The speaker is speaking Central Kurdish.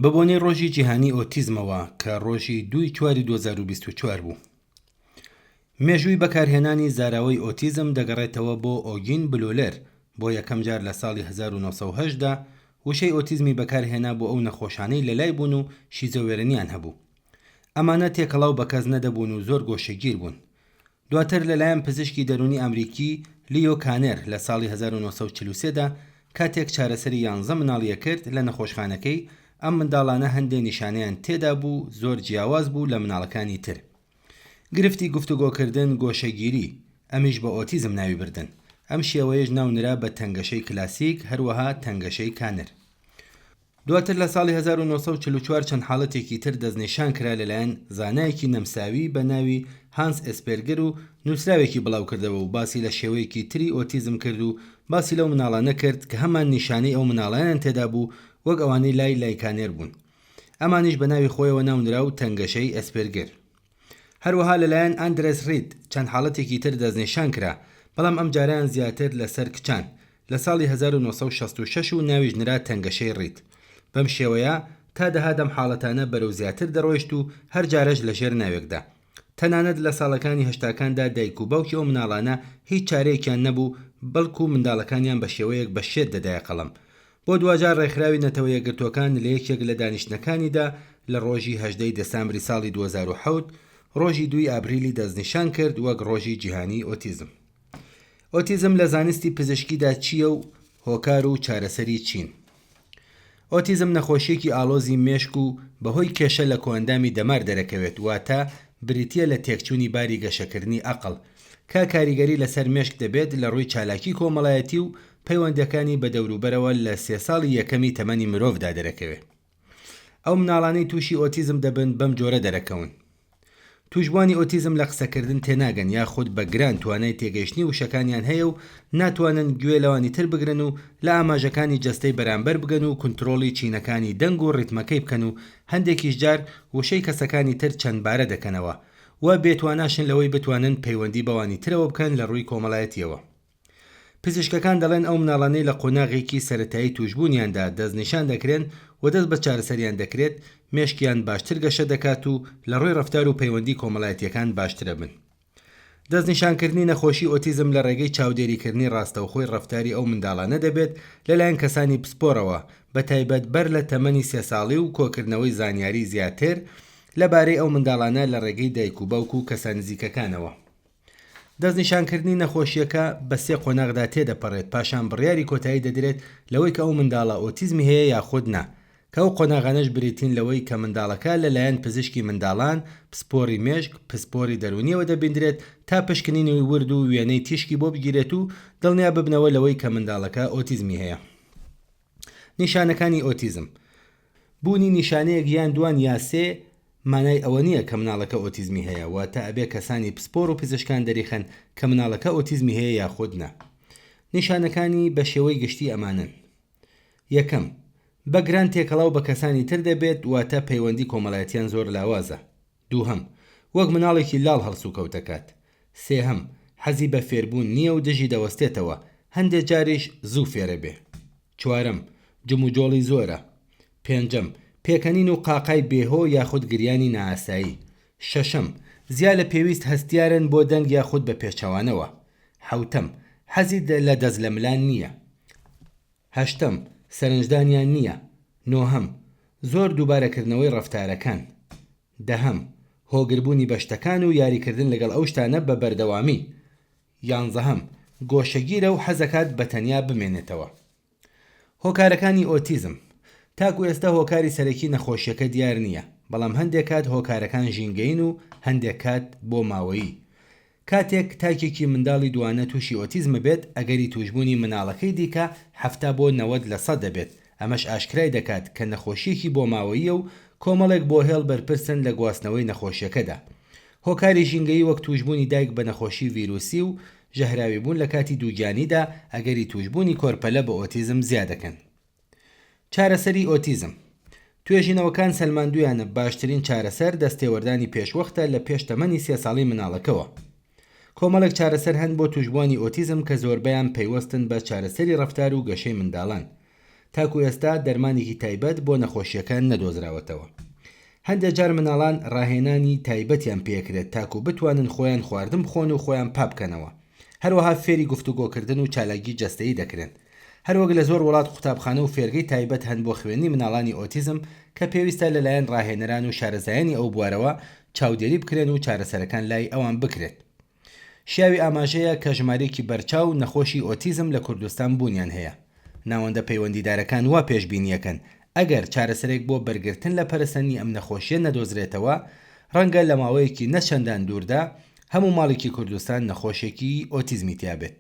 بەبوونەی ڕۆژی جیهانی ئۆتیزمەوە کە ڕۆژی 2 چواری 2024 بوو. مێژووی بەکارهێنانی زاراوەی ئۆتیزم دەگەڕێتەوە بۆ ئۆگین بلولەر بۆ یەکەم جار لە ساڵی 1970 دا وشەی ئۆتیزمی بەکارهێنا بۆ ئەو نەخۆشانەی لەلای بوون و شیزۆڤرێنیان هەبوو. ئەمانە تێکەڵاو بەکەس نەدەبوون و زۆر گۆشەگیر بوون. دواتر لەلایەن پزیشکی دەرونی ئەمریکی لیۆ کانێر لە ساڵی 1943 دا کاتێک چارەسەری 11 مناڵیە کرد لە نەخۆشخانەکەی، ئەم منداڵانە هەندێک نیشانەیان تێدا بوو زۆر جیاواز بوو لە مناڵەکانی تر. گرفتی گفتوگۆکردن گۆشەگیری، ئەمیش بە ئۆتیزم ناوی بردن. ئەم شێوەیەش ناونرا بە تەنگەشەی کلاسیک، هەروەها تەنگەشەی کانر. دواتر لە ساڵی 1944 چەند حاڵەتێکی تر دەستنیشان کرا لەلایەن زانایەکی نەمساوی بە ناوی هانس ئەسپێرگر و نووسراوێکی بڵاو کردەوە و باسی لە شێوەیەکی تری ئۆتیزم کرد و باسی لەو مناڵانە کرد کە هەمان نیشانەی ئەو مناڵانیان تێدا بوو وەک ئەوانەی لای کانێر بوون. ئەمانیش بە ناوی خۆیەوە ناونرا و تەنگەشەی ئەسپێرگر. هەروەها لەلایەن ئاندرێس ڕید چەند حاڵەتێکی تر دەستنیشان کرا، بەڵام ئەم جاریان زیاتر لەسەر کچان. لە ساڵی 1966 و ناویش نرا تەنگەشەی ڕید. بەم شێوەیە تا دەهادەم حاڵەتانە بەرەو زیاتر دەڕۆیشت و هەر جارەش لە ژێر ناوێکدا. تەنانەت لە ساڵەکانی هەشتاکاندا دایک و باوکی ئەو مناڵانە هیچ چارەیەکیان نەبوو، بەڵکو منداڵەکانیان بە شێوەیەک بە شێت دەدایە قەڵەم. بۆ دوجار ڕێکخراوی نەتەوە یەکگرتوەکان لە یەکێک لە دانیشتنەکانیدا لە ڕۆژی 18 دەسامبری ساڵی 2007 ڕۆژی 2 ئابریلی دەستنیشان کرد وەک ڕۆژی جیهانی ئۆتیزم. ئۆتیزم لە زانستی پزیشکیدا چییە و هۆکار و چارەسەری چین؟ ئۆتیزم نەخۆشیێکی ئاڵۆزی مێشک و بەهۆی کێشە لە کۆئەندامی دەمار دەرەکەوێت، واتە بریتیە لە تێکچوونی باری گەشەکردنی ئەقڵ، کاریگەری لەسەر مێشک دەبێت لە ڕووی چالاکی کۆمەڵایەتی و پەیوەندەکانی بە دەوروبەرەوە لە 3 ساڵی یەکەمی تەمەنی مرۆڤدا دەرەکەوێت. ئەو مناڵانەی تووشی ئۆتیزم دەبن بەم جۆرە دەرەکەون. توشبوانی ئۆتیزم لە قسەکردن تێناگەن یاخود بە گران توانای تێگەیشتنی وشەکانیان هەیە و ناتوانن گوێ لەوانی تر بگرن و لە ئاماژەکانی جەستەی بەرامبەر بگەن و کنترۆڵی چینەکانی دەنگ و ڕیتمەکەی بکەن و هەندێکیش جار وشەی کەسەکانی تر چەندبارە دەکەنەوە و بێتواناشن لەوەی بتوانن پەیوەندی بەوانی ترەوە بکەن لە ڕووی کۆمەڵایەتیەوە. پزیشکەکان دەڵێن ئەو مناڵانەی لە قۆناغێکی سەرەتایی توشبوونیاندا دەستنیشان دەکرێن و دەست بە چارەسەریان دەکرێت، مێشکیان باشتر گەشە دەکات و لە ڕووی ڕەفتار و پەیوەندی کۆمەڵایەتیەکان باشترە بن. دەستنیشانکردنی نەخۆشی ئۆتیزم لە ڕێگەی چاودێریکردنی ڕاستەوخۆی ڕەفتاری ئەو منداڵانە دەبێت لەلایەن کەسانی پسپۆرەوە، بە تایبەت بەر لە تەمەنی 3 ساڵی و کۆکردنەوەی زانیاری زیاتر لەبارەی ئەو منداڵانە لە ڕێگەی دایک و باوک و کەسان نزیکەکانەوە. دەستنیشانکردنی نەخۆشیەکە بە 3 قۆناغدا تێدەپەڕێت، پاشان بڕیاری کۆتایی دەدرێت لەوەی کە ئەو منداڵە ئۆتیزمی هەیە یاخود نا، کە ئەو قۆناغانەش بریتین لەوەی کە منداڵەکە لەلایەن پزیشکی منداڵان، پسپۆری مێشک، پسپۆری دەرونیەوە دەبیندرێت تا پشکنینەوەی ورد و وێنەی تیشکی بۆ بگیرێت و دڵنیا ببنەوە لەوەی کە منداڵەکە ئۆتیزمی هەیە. نیشانەکانی ئۆتیزم: بوونی نیشانەیەک یان دوان یا 3 مانای ئەوە نییە کە مناڵەکە ئۆتیزمی هەیە، واتە ئەبێ کەسانی پسپۆر و پزیشکان دەریخەن کە مناڵەکە ئۆتیزمی هەیە یاخود نا. نیشانەکانی بە شێوەی گشتی ئەمانن: یەکەم، بە گران تێکەڵاو بە کەسانی تر دەبێت، واتە پەیوەندی کۆمەڵایەتیان زۆر لاوازە. دووهەم، وەک مناڵێکی لاڵ هەڵسوو کەوتەکات. سێهەم، حەزی بە فێربوون نییە و دژی دەوەستێتەوە، هەندێک جاریش زوو فێرە بێ. چوارەم، جموجۆڵی زۆرە. پێنجەم، پێکەنین و قاقای بێهۆ یاخود گریانی نائاسایی. شەشەم، زیا لە پێویست هەستیارن بۆ دەنگ یاخود بە پێچەوانەوە. حەوتەم، حەزی لە دەست لە ملان نییە. هەشتەم، سەرنجدانیان نییە. نۆهەم، زۆر دووبارەکردنەوەی ڕەفتارەکان. دەهەم، هۆگربوونی بەشتەکان و یاریکردن لەگەڵ ئەو شتانە بە بەردەوامی. یانزەهەم، گۆشەگیرە و حەزەکات بە تەنیا بمێنێتەوە. هۆکارەکانی ئۆتیزم: تاکو ئێستا هۆکاری سەرەکی نەخۆشیەکە دیار نییە، بەڵام هەندێک کات هۆکارەکان ژینگەین و هەندێک کات بۆ ماوەیی. کاتێک تاکێکی منداڵی دوانە تووشی ئۆتیزم بێت، ئەگەری توشبوونی مناڵەکەی دیکە 70 بۆ 90% دەبێت. ئەمەش ئاشکرای دەکات کە نەخۆشیەکی بۆ ماوەییە و کۆمەڵێک بۆ هێڵ بەرپرسن لە گواستنەوەی نەخۆشیەکەدا. هۆکاری ژینگەی وەک توشبوونی دایک بە نەخۆشی ڤیرۆسی و ژەهراوی بوون لە کاتی دووگیانیدا ئەگەری توشبوونی کۆرپەلە بە ئۆتیزم زیادەکەن. چارەسەری ئۆتیزم: توێژینەوەکان سەلماندویانە باشترین چارەسەر دەستێوەردانی پێشوەختە لە پێش تەمەنی 3 ساڵی مناڵەکەوە. کۆمەڵێک چارەسەر هەن بۆ توشبوانی ئۆتیزم کە زۆربەیان پەیوەستن بە چارەسەری ڕەفتار و گەشەی منداڵان. تاکو ئێستا دەرمانێکی تایبەت بۆ نەخۆشیەکان نەدۆزراوەتەوە. هەندێک جار مناڵان ڕاهێنانی تایبەتیان پێکرێت تاکو بتوانن خۆیان خواردن بخۆن و خۆیان پابکەنەوە. هەروەها فێری گفتوگۆکردن و چالاکی جەستەیی دەکرێن. هەروەک لە زۆر وڵات قوتابخانە و فێرگەی تایبەت هەن بۆ خوێندنی مناڵانی ئۆتیزم کە پێویستە لەلایەن ڕاهێنەران و شارەزایانی ئەو بوارەوە چاودێری بکرێن و چارەسەرەکان لای ئەوان بکرێت. شیاوی ئاماژەیە کە ژمارەیەکی بەرچاو نەخۆشی ئۆتیزم لە کوردستان بوونیان هەیە. ناوەندە پەیوەندیدارەکان وا پێشبینیەکەن ئەگەر چارەسەرێک بۆ بەرگرتن لە پەرسەنی ئەم نەخۆشیە نەدۆزرێتەوە ڕەنگە لە ماوەیەکی نەچەندان دووردا هەموو ماڵێکی کوردستان نەخۆشێکی ئۆتیزمی تیابێت.